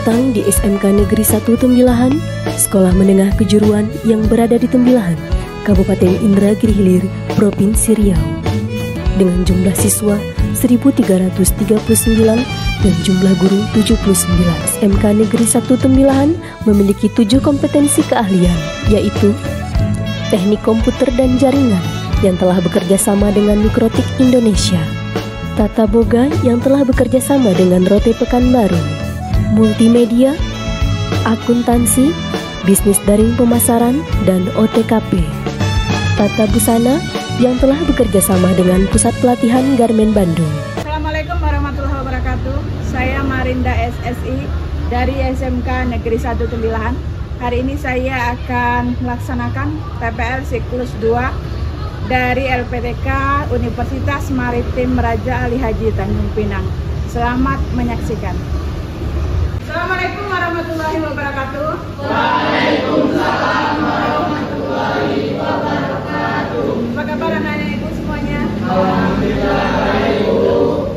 datang di SMK Negeri 1 Tembilahan, sekolah menengah kejuruan yang berada di Tembilahan, Kabupaten Indragiri Hilir, Provinsi Riau. Dengan jumlah siswa 1.339 dan jumlah guru 79, SMK Negeri 1 Tembilahan memiliki 7 kompetensi keahlian, yaitu Teknik Komputer dan Jaringan yang telah bekerja sama dengan Mikrotik Indonesia, Tata Boga yang telah bekerja sama dengan Rote Pekanbaru, Multimedia, Akuntansi, Bisnis Daring Pemasaran, dan OTKP, Tata Busana yang telah bekerja sama dengan Pusat Pelatihan Garmen Bandung. Assalamualaikum warahmatullahi wabarakatuh. Saya Marinda SSI dari SMK Negeri 1 Tembilahan. Hari ini saya akan melaksanakan PPL siklus 2 dari LPTK Universitas Maritim Raja Ali Haji Tanjung Pinang. Selamat menyaksikan. Assalamualaikum warahmatullahi wabarakatuh. Waalaikumsalam warahmatullahi wabarakatuh. Apa kabar anak-anak ibu semuanya? Alhamdulillah baik, Bu.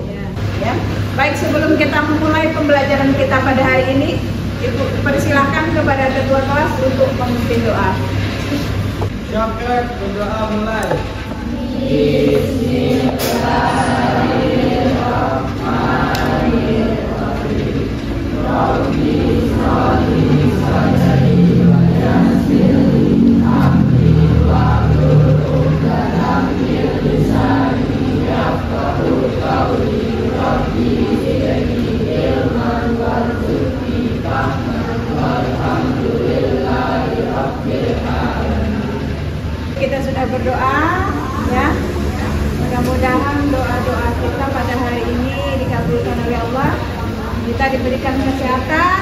Ya. Baik, sebelum kita memulai pembelajaran kita pada hari ini, Ibu persilahkan kepada ketua kelas untuk memimpin doa. Syakat berdoa mulai. Kita sudah berdoa, ya. Mudah-mudahan doa-doa kita pada hari ini dikabulkan oleh Allah. Kita diberikan kesehatan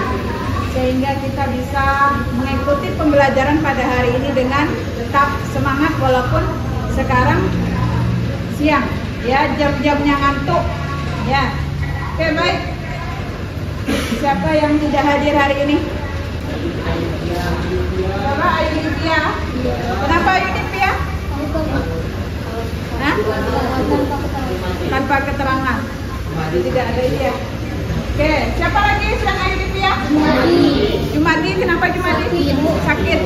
sehingga kita bisa mengikuti pembelajaran pada hari ini dengan tetap semangat walaupun sekarang siang, ya, jam-jamnya ngantuk, ya. Oke, baik. Siapa yang tidak hadir hari ini? Siapa? Ayu Nipia. Kenapa Ayu Nipia? Hah? Tanpa keterangan. Tidak ada dia. Oke, siapa lagi selain Ayu Nipia? Jumadi. Kenapa Jumadi? Sakit.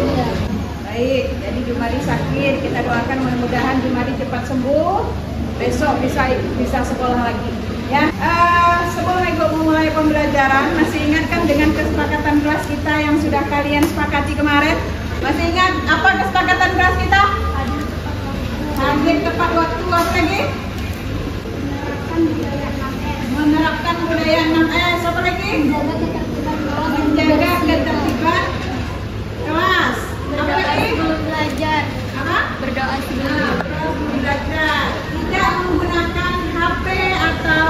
Baik, jadi Jumadi sakit. Kita doakan mudah-mudahan Jumadi cepat sembuh. Besok bisa sekolah lagi. Ya, sebelum Ibu memulai pembelajaran, masih ingat kan dengan kesepakatan kelas kita yang sudah kalian sepakati kemarin? Masih ingat apa kesepakatan kelas kita? Hadir tepat waktu, apa lagi? Menerapkan budaya 6S, apa lagi? Menjaga ketertiban kelas. Apa lagi? Belajar. Apa? Berdoa sebelum belajar. Tidak menggunakan HP atau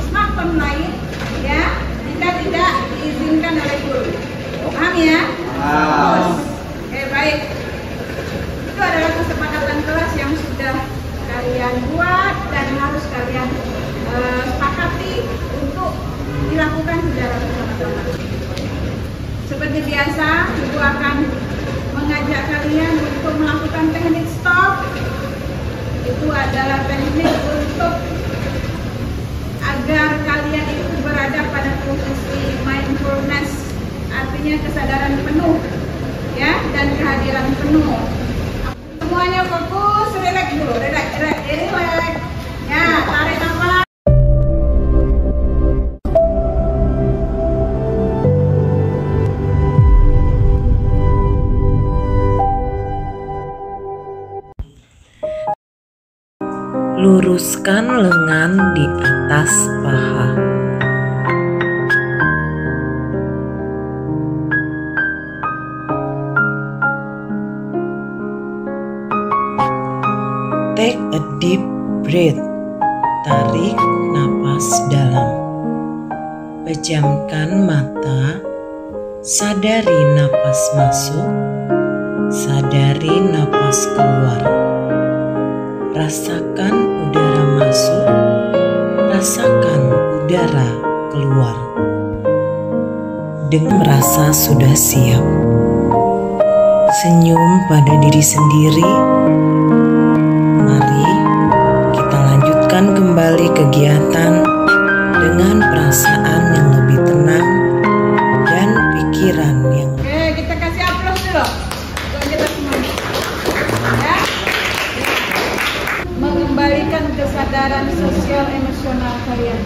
smartphone lain, ya. Kita tidak diizinkan oleh guru. Paham ya? Oke, baik. Itu adalah kesepakatan kelas yang sudah kalian buat dan harus kalian sepakati untuk dilakukan secara bersama-sama. Seperti biasa, Ibu akan mengajak kalian untuk melakukan teknik stop. Itu adalah teknik untuk agar kalian itu berada pada posisi mindfulness, artinya kesadaran penuh, ya, dan kehadiran penuh. Semuanya fokus, relax dulu, relax. Ya, tarik nafas. Luruskan lengan di atas paha. Take a deep breath. Tarik napas dalam. Pejamkan mata. Sadari napas masuk. Sadari napas keluar. Rasakan udara masuk, rasakan udara keluar. Dengan merasa sudah siap, senyum pada diri sendiri. Mari kita lanjutkan kembali kegiatan dengan perasaan yang lebih kesadaran sosial emosional kalian,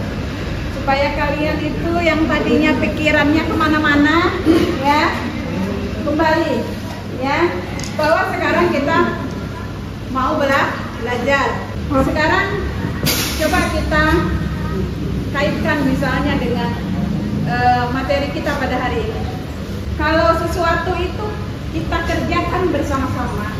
supaya kalian itu yang tadinya pikirannya kemana-mana ya kembali ya, bahwa sekarang kita mau belajar. Sekarang coba kita kaitkan misalnya dengan materi kita pada hari ini. Kalau sesuatu itu kita kerjakan bersama-sama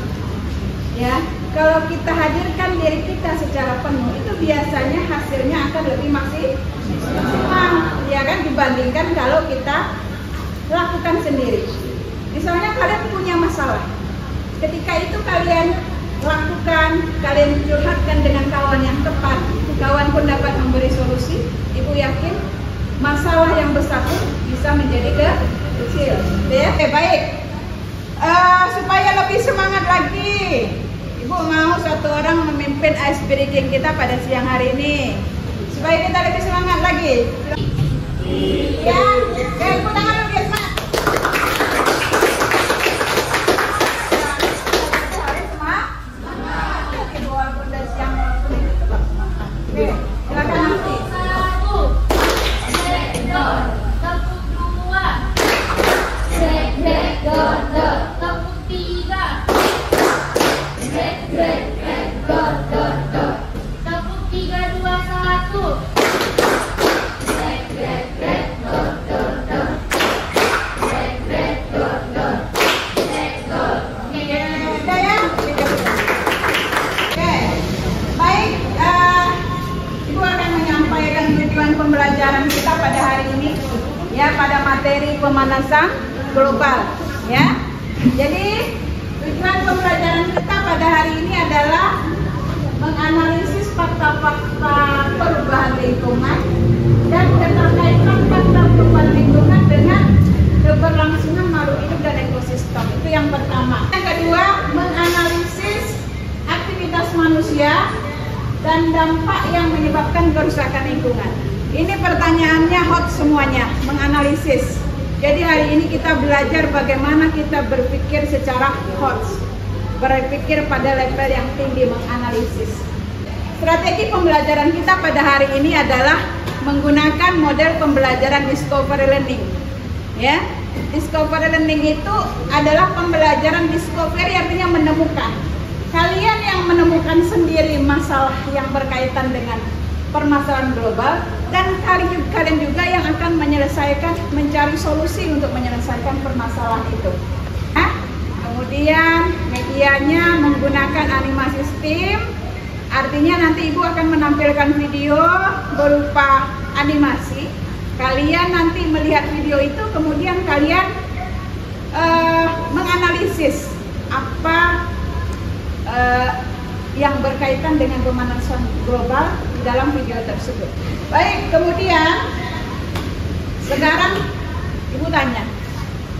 ya, kalau kita hadirkan diri kita secara penuh, itu biasanya hasilnya akan lebih maksimal ya kan, dibandingkan kalau kita lakukan sendiri. Misalnya kalian punya masalah, ketika itu kalian lakukan, kalian curhatkan dengan kawan yang tepat, kawan pun dapat memberi solusi. Ibu yakin masalah yang besar pun bisa menjadi kecil ya. Baik, supaya lebih semangat lagi, Ibu mau satu orang memimpin ice breaking kita pada siang hari ini, supaya kita lebih semangat lagi ya. Ibu tangan dulu ya, semangat. Pembelajaran kita pada hari ini ya, pada materi pemanasan global ya. Jadi tujuan pembelajaran kita pada hari ini adalah menganalisis fakta-fakta perubahan lingkungan dan keterkaitan fakta perubahan lingkungan dengan keberlangsungan makhluk hidup dan ekosistem. Itu yang pertama. Yang kedua, menganalisis aktivitas manusia dan dampak yang menyebabkan kerusakan lingkungan. Ini pertanyaannya hot semuanya, menganalisis. Jadi hari ini kita belajar bagaimana kita berpikir secara hot, berpikir pada level yang tinggi, menganalisis. Strategi pembelajaran kita pada hari ini adalah menggunakan model pembelajaran discovery learning. Ya, discovery learning itu adalah pembelajaran discovery, artinya menemukan. Kalian yang menemukan sendiri masalah yang berkaitan dengan permasalahan global, dan kalian juga yang akan menyelesaikan, mencari solusi untuk menyelesaikan permasalahan itu. Kemudian medianya menggunakan animasi STEAM, artinya nanti Ibu akan menampilkan video berupa animasi. Kalian nanti melihat video itu, kemudian kalian menganalisis apa yang berkaitan dengan pemanasan global dalam video tersebut. Baik, kemudian sekarang Ibu tanya,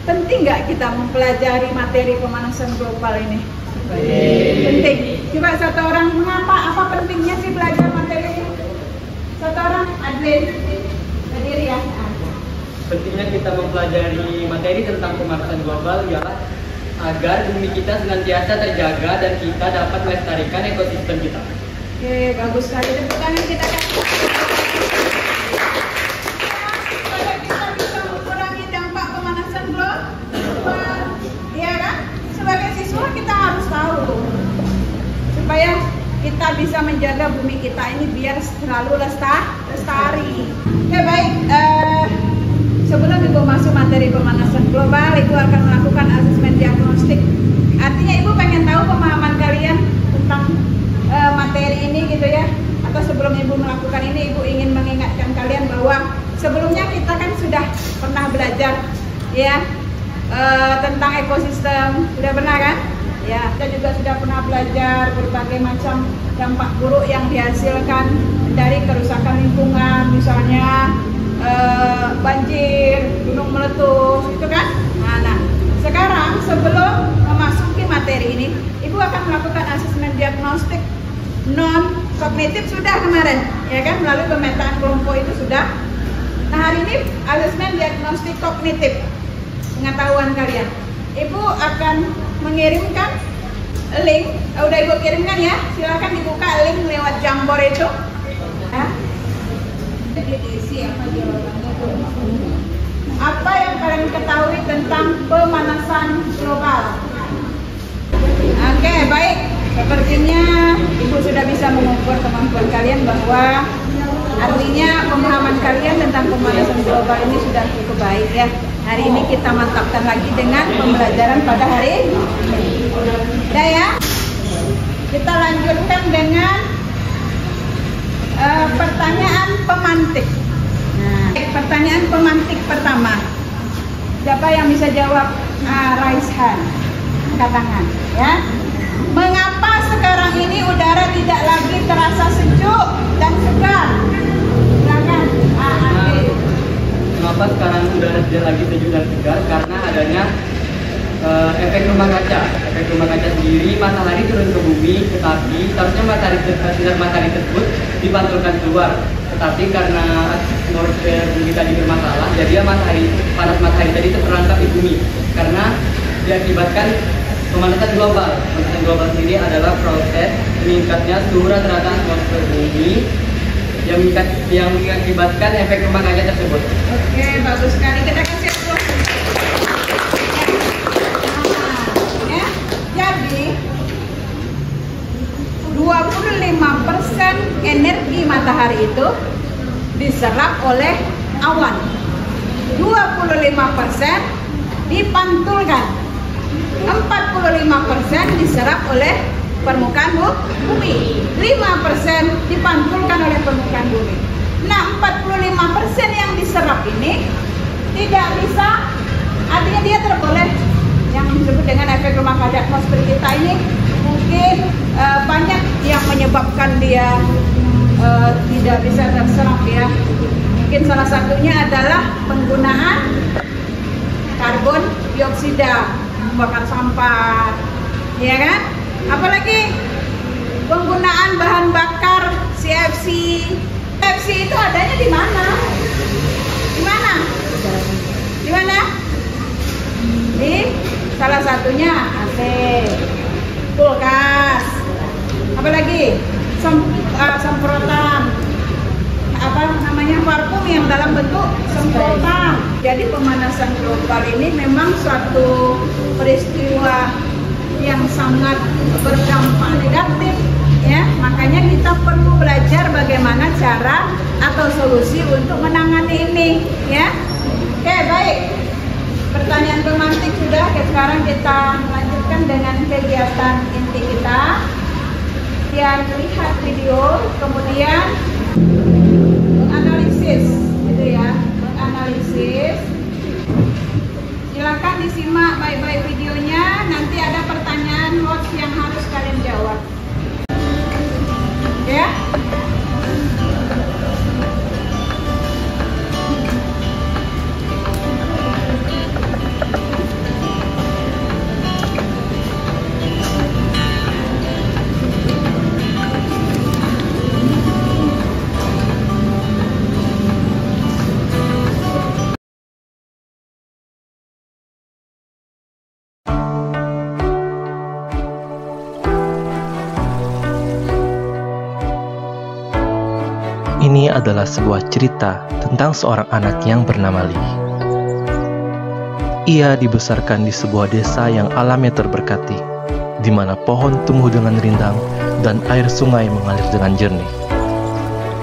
penting nggak kita mempelajari materi pemanasan global ini? Penting. Coba satu orang, mengapa, apa pentingnya sih belajar materi ini? Satu orang, Adlin, berdiri ya. Pentingnya kita mempelajari materi tentang pemanasan global ialah agar bumi kita senantiasa terjaga dan kita dapat melestarikan ekosistem kita. Oke, bagus sekali. Tepuk tangan kita kan. Supaya kita bisa mengurangi dampak pemanasan global, ya kan? Sebagai siswa kita harus tahu supaya kita bisa menjaga bumi kita ini biar selalu lestari. Oke, baik. Sebelum Ibu masuk materi pemanasan global, Ibu akan melakukan asesmen diagnostik. Artinya Ibu pengen tahu pemahaman kalian tentang materi ini gitu ya. Atau sebelum Ibu melakukan ini, Ibu ingin mengingatkan kalian bahwa sebelumnya kita kan sudah pernah belajar ya tentang ekosistem. Sudah pernah kan? Ya, kita juga sudah pernah belajar berbagai macam dampak buruk yang dihasilkan dari kerusakan lingkungan, misalnya banjir, gunung meletus, itu kan? Nah, sekarang sebelum memasuki materi ini, Ibu akan melakukan asesmen diagnostik non kognitif sudah kemarin, ya kan? Melalui pemetaan kelompok itu sudah. Nah, hari ini asesmen diagnostik kognitif, pengetahuan kalian. Ibu akan mengirimkan link, udah Ibu kirimkan ya, silakan dibuka link lewat Jammer. Prambor itu? Ya? Jadi diisi apa jawabannya itu? Apa yang kalian ketahui tentang pemanasan global? Oke, baik. Sepertinya Ibu sudah bisa mengukur kemampuan kalian bahwa artinya pemahaman kalian tentang pemanasan global ini sudah cukup baik ya. Hari ini kita mantapkan lagi dengan pembelajaran pada hari ini. Udah ya? Kita lanjutkan dengan pertanyaan pemantik. Nah, pertanyaan pemantik pertama. Siapa yang bisa jawab? Raise hand, angkat tangan ya. Mengapa sekarang ini udara tidak lagi terasa sejuk dan segar? Silakan. Mengapa sekarang udara tidak lagi sejuk dan segar? Karena adanya efek rumah kaca. Efek rumah kaca sendiri, matahari turun ke bumi, tetapi seharusnya sinar matahari tersebut dipantulkan keluar. Tetapi karena atmosfer bumi tadi bermasalah, jadi panas matahari tadi terperangkap di bumi. Karena diakibatkan pemanasan global. Pemanasan global sendiri adalah proses meningkatnya suhu rata-rata atmosfer bumi yang mengakibatkan efek rumah kaca tersebut. Oke, bagus sekali. Kita kasih aplaus. Ya, jadi 25% energi matahari itu diserap oleh awan. 25% dipantulkan. 45% diserap oleh permukaan bumi. 5% dipantulkan oleh permukaan bumi. Nah, 45% yang diserap ini tidak bisa, artinya dia terboleh yang disebut dengan efek rumah kaca atmosfer kita ini mungkin banyak yang menyebabkan dia tidak bisa terserap ya. Mungkin salah satunya adalah penggunaan karbon dioksida, membakar sampah, ya kan? Apalagi penggunaan bahan bakar CFC. CFC itu adanya di mana? Di mana? Di mana? Di salah satunya AC, kulkas, apalagi semprotan, apa namanya, parfum yang dalam bentuk semprotan. Jadi pemanasan global ini memang suatu peristiwa yang sangat berdampak negatif ya. Makanya kita perlu belajar bagaimana cara atau solusi untuk menangani ini ya. Oke, baik. Pertanyaan pemantik sudah. Sekarang kita lanjutkan dengan kegiatan inti kita. Lihat video, kemudian menganalisis gitu ya, menganalisis. Silakan disimak baik-baik videonya. Nanti ada pertanyaan host yang harus kalian jawab. Ya. Ini adalah sebuah cerita tentang seorang anak yang bernama Lee. Ia dibesarkan di sebuah desa yang alamnya terberkati, di mana pohon tumbuh dengan rindang dan air sungai mengalir dengan jernih.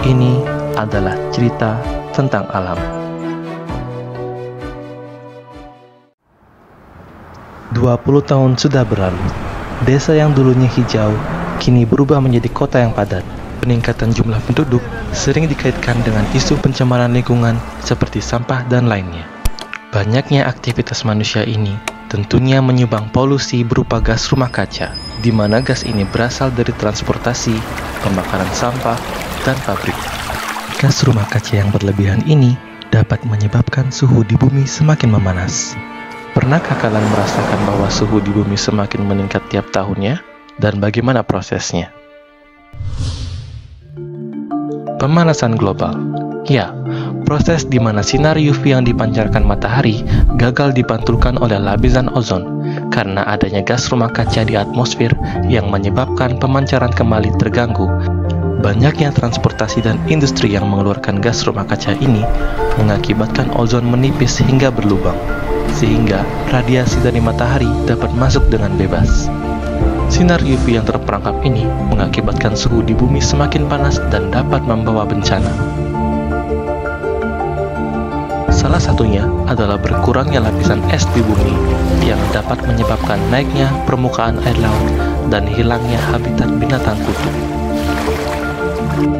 Ini adalah cerita tentang alam. 20 tahun sudah berlalu. Desa yang dulunya hijau kini berubah menjadi kota yang padat. Peningkatan jumlah penduduk sering dikaitkan dengan isu pencemaran lingkungan seperti sampah dan lainnya. Banyaknya aktivitas manusia ini tentunya menyumbang polusi berupa gas rumah kaca, di mana gas ini berasal dari transportasi, pembakaran sampah, dan pabrik. Gas rumah kaca yang berlebihan ini dapat menyebabkan suhu di bumi semakin memanas. Pernahkah kalian merasakan bahwa suhu di bumi semakin meningkat tiap tahunnya? Dan bagaimana prosesnya? Pemanasan global. Ya, proses di mana sinar UV yang dipancarkan matahari gagal dipantulkan oleh lapisan ozon karena adanya gas rumah kaca di atmosfer yang menyebabkan pemancaran kembali terganggu Banyaknya transportasi dan industri yang mengeluarkan gas rumah kaca ini mengakibatkan ozon menipis hingga berlubang, sehingga radiasi dari matahari dapat masuk dengan bebas. Sinar UV yang terperangkap ini mengakibatkan suhu di bumi semakin panas dan dapat membawa bencana. Salah satunya adalah berkurangnya lapisan es di bumi yang dapat menyebabkan naiknya permukaan air laut dan hilangnya habitat binatang kutub.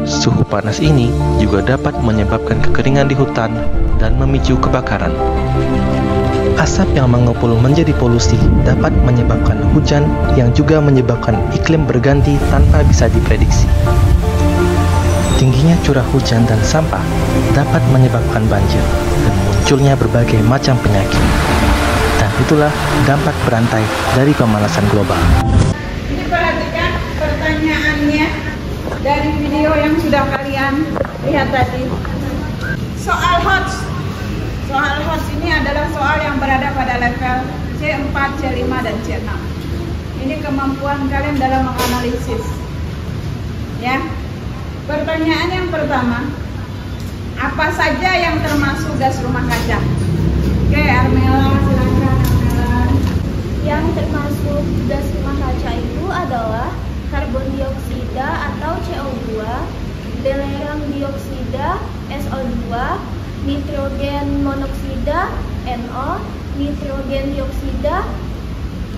Suhu panas ini juga dapat menyebabkan kekeringan di hutan dan memicu kebakaran. Asap yang mengepul menjadi polusi dapat menyebabkan hujan yang juga menyebabkan iklim berganti tanpa bisa diprediksi. Tingginya curah hujan dan sampah dapat menyebabkan banjir dan munculnya berbagai macam penyakit. Dan itulah dampak berantai dari pemanasan global. Ini perhatikan pertanyaannya dari video yang sudah kalian lihat tadi. Soal HOTS. Soal HOTS ini adalah soal yang berada pada level C4, C5, dan C6. Ini kemampuan kalian dalam menganalisis. Ya. Pertanyaan yang pertama, apa saja yang termasuk gas rumah kaca? Oke, Armela, silakan. Yang termasuk gas rumah kaca itu adalah karbon dioksida atau CO2, belerang dioksida SO2, nitrogen monoksida NO, nitrogen dioksida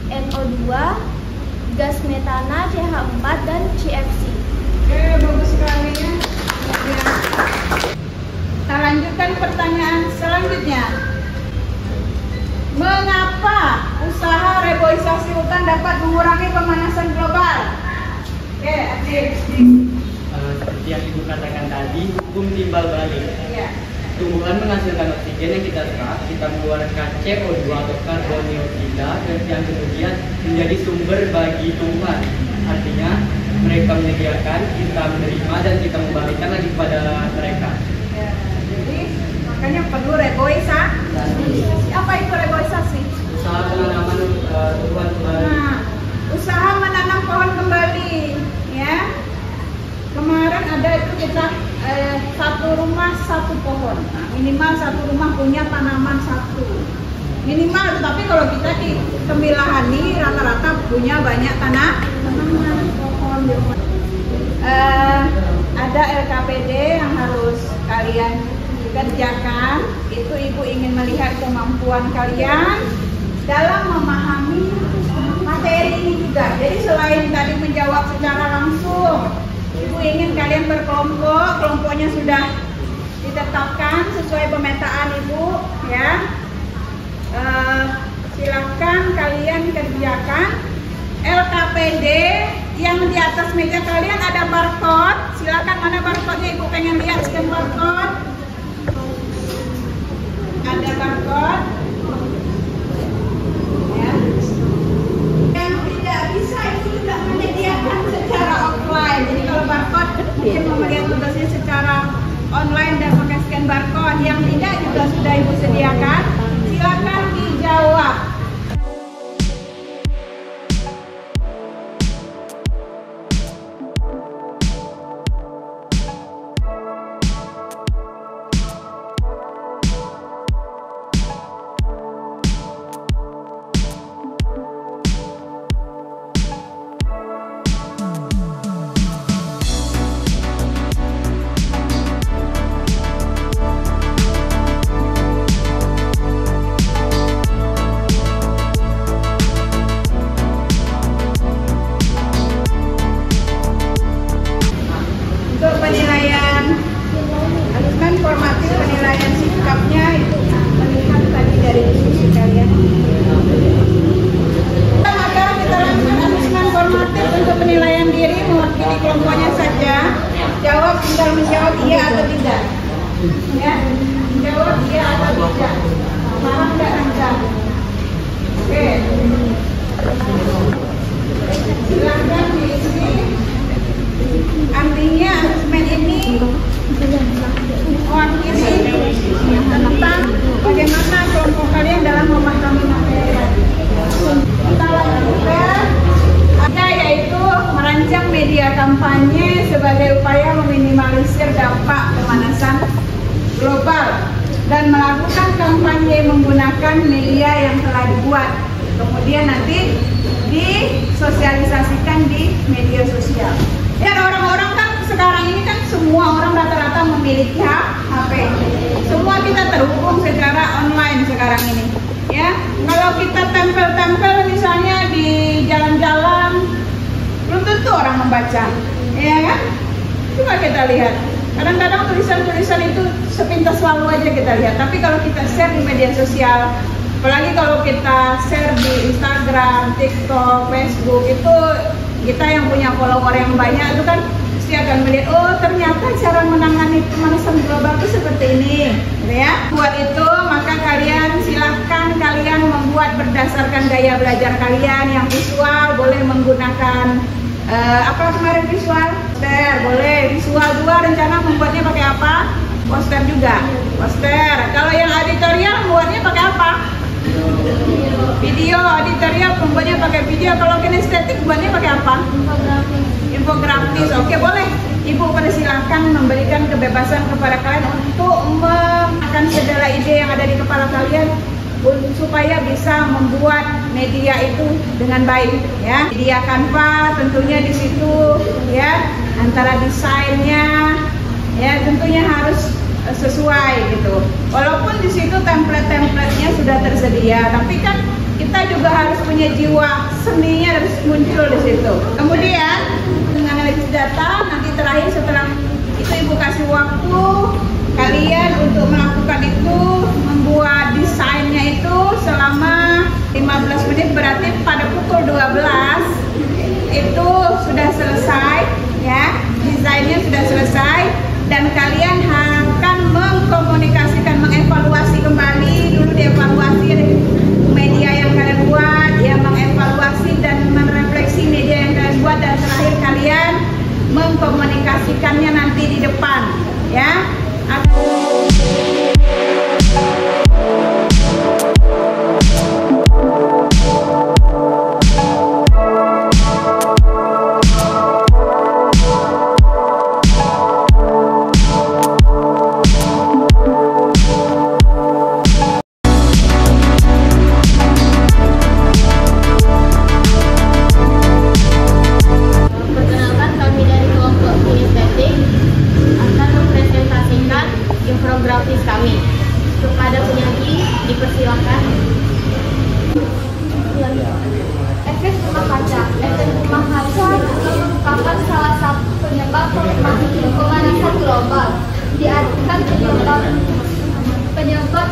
NO2, gas metana CH4 dan CFC. Oke, bagus sekali ya. Kita lanjutkan pertanyaan selanjutnya. Mengapa usaha reboisasi hutan dapat mengurangi pemanasan global? Oke, Adik. Seperti yang Ibu katakan tadi, hukum timbal balik. Iya. Tumbuhan menghasilkan oksigen yang kita serap, kita mengeluarkan CO2 atau karbon dioksida yang kemudian menjadi sumber bagi tumbuhan. Artinya mereka menyediakan, kita menerima, dan kita membalikkan lagi kepada mereka. Ya, jadi makanya perlu reboisasi. Apa itu reboisasi? Usaha penanaman tumbuhan kembali. Nah, usaha menanam pohon kembali, ya. Kemarin ada itu kita satu rumah satu pohon. Nah, minimal satu rumah punya tanaman satu. Minimal, tapi kalau kita di Tembilahani rata-rata punya banyak tanaman pohon di rumah. Ada LKPD yang harus kalian kerjakan. Itu Ibu ingin melihat kemampuan kalian dalam memahami materi ini juga. Jadi selain tadi menjawab secara langsung, Ibu ingin kalian berkelompok. Kelompoknya sudah ditetapkan sesuai pemetaan Ibu, ya. Silakan kalian kerjakan LKPD yang di atas meja kalian ada barcode. Silakan, mana barcode-nya? Ibu pengen lihat scan barcode. Ada barcode. Ya. Yang tidak bisa itu tidak menyediakan secara offline. Jadi kalau barcode mungkin memberikan tugasnya secara online dan pakai scan barcode. Yang tidak juga sudah Ibu sediakan. Silakan dijawab. Penilaian asesmen formatif, penilaian sikapnya itu melihat tadi dari diskusi kalian. Maka kita langsung asesmen formatif untuk penilaian diri, mewakili kelompoknya saja. Jawab, tinggal menjawab iya atau tidak. Ya, jawab iya atau tidak. Paham nggak Anda? Oke. Silakan diisi. Artinya asesmen ini mewakili tentang bagaimana kelompok kalian dalam memahami materi. Kita lanjutkan. Ada yaitu merancang media kampanye sebagai upaya menggunakan media yang telah dibuat, kemudian nanti disosialisasikan di media sosial. Ya, orang-orang kan sekarang ini kan semua orang rata-rata memiliki HP. Semua kita terhubung secara online sekarang ini. Ya, kalau kita tempel-tempel misalnya di jalan-jalan, belum tentu orang membaca, ya kan? Coba kita lihat. Kadang-kadang tulisan-tulisan itu sepintas lalu aja kita lihat. Tapi kalau kita share di media sosial, apalagi kalau kita share di Instagram, TikTok, Facebook, itu kita yang punya follower yang banyak itu kan pasti akan melihat, oh ternyata cara menangani pemanasan global itu seperti ini, gitu ya. Buat itu maka silahkan kalian membuat berdasarkan gaya belajar kalian yang visual, boleh menggunakan apa kemarin visual? Poster, boleh. Visual juga rencana membuatnya pakai apa? Poster juga. Poster. Kalau yang editorial membuatnya pakai apa? Video. Editorial membuatnya pakai video. Kalau kinestetik buatnya pakai apa? Infografis. Oke, boleh. Ibu persilahkan memberikan kebebasan kepada kalian untuk menggunakan segala ide yang ada di kepala kalian supaya bisa membuat media itu dengan baik, ya. Media Canva tentunya di situ, ya, antara desainnya, ya, tentunya harus sesuai gitu. Walaupun di situ template-templatenya sudah tersedia, tapi kan kita juga harus punya jiwa seninya harus muncul di situ. Kemudian dengan analisis data, nanti terakhir setelah itu ibu kasih waktu kalian untuk melakukan itu, membuat desainnya itu selama 15 menit, berarti pada pukul 12 itu sudah selesai, ya, desainnya sudah selesai, dan kalian akan mengkomunikasikan, mengevaluasi kembali, dulu dievaluasi media yang kalian buat, ya, mengevaluasi dan merefleksi media yang kalian buat, dan terakhir kalian mengkomunikasikannya nanti di depan, ya. Efek rumah kaca. Efek rumah kaca merupakan salah satu penyebab pemanasan global. Diartikan penyebab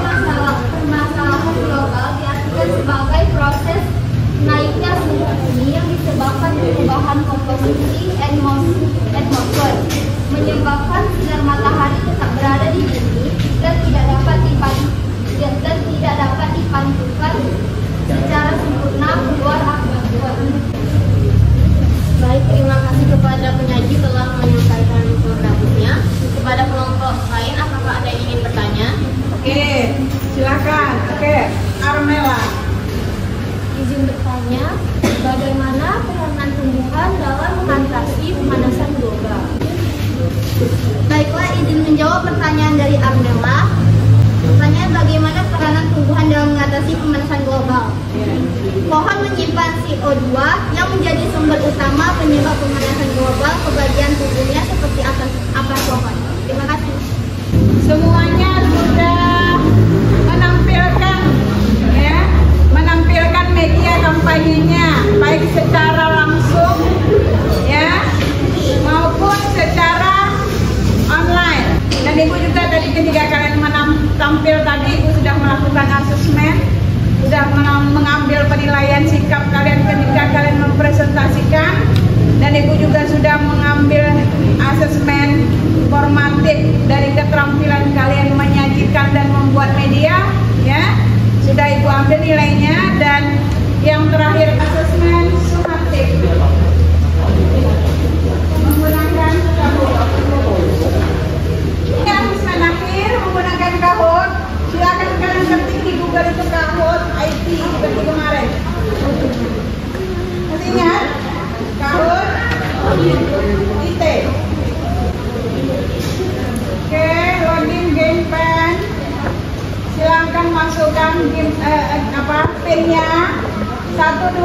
permasalahan global diartikan sebagai proses naiknya suhu bumi yang disebabkan perubahan komposisi atmosfer, menyebabkan sinar matahari tetap berada di bumi dan tidak dapat dipantulkan secara sempurna keluar atmosfer. Baik, terima kasih kepada penyaji telah menyampaikan infografisnya. Kepada kelompok lain, apakah ada yang ingin bertanya? Oke, silakan. Oke, Armela. Izin bertanya, bagaimana peranan tumbuhan dalam mengatasi pemanasan global? Baiklah, izin menjawab pertanyaan dari Armela. Pertanyaan, bagaimana peranan tumbuhan dalam mengatasi pemanasan global? Pohon menyimpan CO2 yang menjadi sumber utama penyebab pemanasan global ke bagian tubuhnya seperti akar pohon. Terima kasih. Semuanya sudah menampilkan media kampanyenya, baik secara langsung, ya, maupun secara online. Dan ibu juga tadi ketika kalian tampil tadi, ibu sudah melakukan asesmen, sudah mengambil penilaian sikap kalian ketika kalian mempresentasikan, dan ibu juga sudah mengambil asesmen formatif dari keterampilan kalian menyajikan dan membuat media, ya, sudah ibu ambil nilainya. Dan yang terakhir asesmen sumatif menggunakan Kahoot. Yang asesmen akhir menggunakan Kahoot, silakan kalian ketik di Google itu Kahoot IT seperti kemarin. Masih ingat Kahoot? Oke,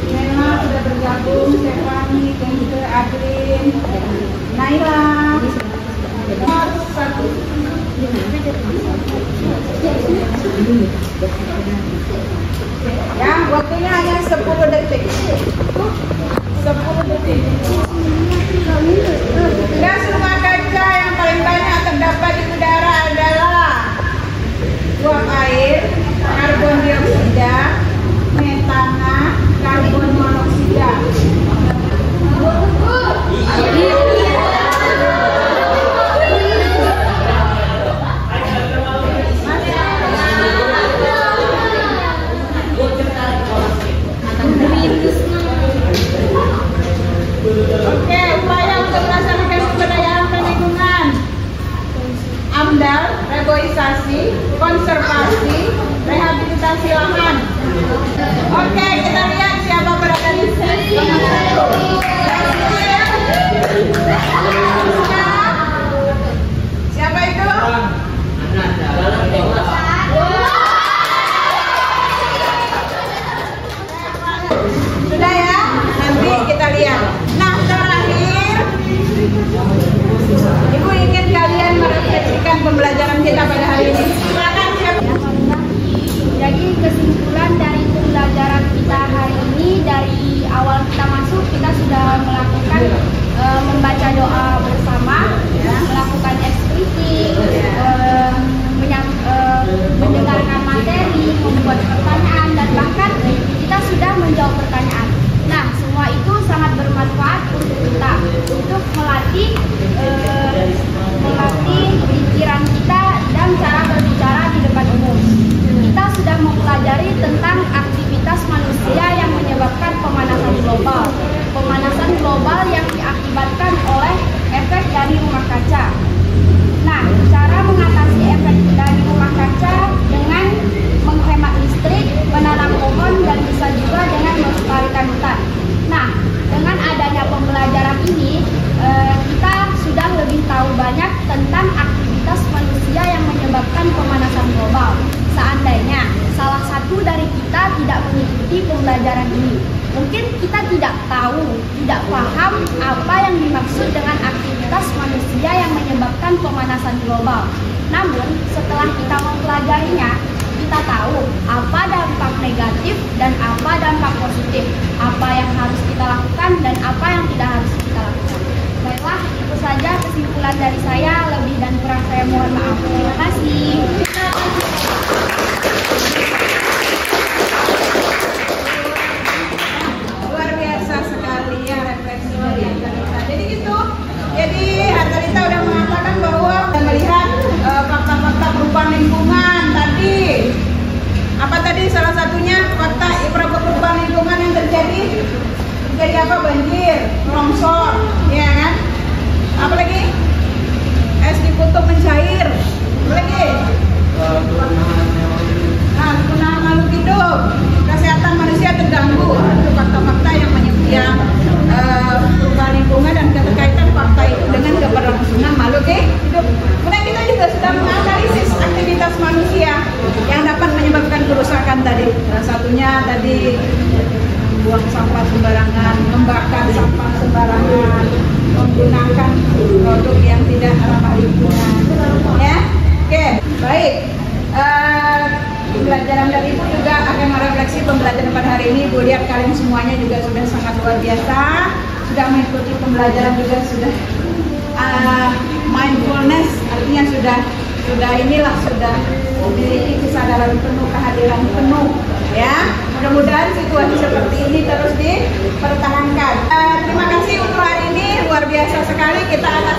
Nela sudah bergabung, Stefani, Gengge, Adrin, Naila. Nomor 1. Ya, waktunya hanya 10 detik. 10 detik. Gas rumah kaca yang paling banyak terdapat di udara adalah uap air, karbon dioksida, metana, karbon monoksida. Oke, upaya untuk melaksanakan pemberdayaan lingkungan. AMDAL, reboisasi, konservasi, rehabilitasi lahan. Oke, kita lihat siapa berada di sini. Siapa itu? Sudah ya? Nanti kita lihat. Nah, terakhir, Ibu ingin kalian merefleksikan pembelajaran kita pada hari ini. Silakan siapa? Jadi kesimpulan dari pembelajaran kita hari ini, dari awal kita masuk kita sudah melakukan membaca doa bersama, melakukan ekspresi, mendengarkan materi, membuat pertanyaan, dan bahkan kita sudah menjawab pertanyaan. Nah, semua itu sangat bermanfaat untuk kita, untuk melatih pikiran kita dan cara berbicara di depan umum. Kita sudah mempelajari tentang aktivitas manusia yang menyebabkan pemanasan global. Pemanasan global yang diakibatkan oleh efek dari rumah kaca. Nah, cara mengatasi efek dari rumah kaca dengan menghemat listrik, menanam pohon, dan bisa juga dengan melestarikan hutan. Nah, dengan adanya pembelajaran ini, kita sudah lebih tahu banyak tentang aktivitas manusia yang menyebabkan pemanasan global. Seandainya salah satu dari kita tidak mengikuti pembelajaran ini, mungkin kita tidak tahu, tidak paham apa yang dimaksud dengan aktivitas manusia yang menyebabkan pemanasan global. Namun, setelah kita mempelajarinya, kita tahu apa dampak negatif dan apa dampak positif, apa yang harus kita lakukan dan apa yang tidak harus kita lakukan. Baiklah, itu saja kesimpulan dari saya. Lebih dan kurang saya mohon maaf. Terima kasih. Luar biasa sekali ya refleksi dari Artalita. Jadi gitu. Jadi Artalita udah mengatakan bahwa melihat fakta-fakta perubahan lingkungan tadi. Apa tadi salah satunya fakta perubahan lingkungan yang terjadi? Terjadi apa? Banjir, longsor, ya kan? Apa lagi? Es di kutub mencair. Apa lagi? Kepunahan makhluk hidup, kesehatan manusia terganggu. Itu fakta-fakta yang perubahan lingkungan dan keterkaitan fakta itu dengan keberlangsungan makhluk hidup. Kemudian kita juga sudah menganalisis aktivitas manusia yang dapat menyebabkan kerusakan tadi. Salah satunya tadi buang sampah sembarangan, membakar sampah sembarangan, menggunakan produk yang tidak ramah lingkungan. Ya, oke, baik. Pembelajaran dari Ibu juga akan merefleksi pembelajaran pada hari ini. Ibu lihat kalian semuanya juga sudah sangat luar biasa, sudah mengikuti pembelajaran juga sudah mindfulness, artinya sudah memiliki kesadaran penuh, kehadiran penuh, ya. Mudah-mudahan situasi seperti ini terus dipertahankan. Terima kasih untuk hari ini, luar biasa sekali. Kita akan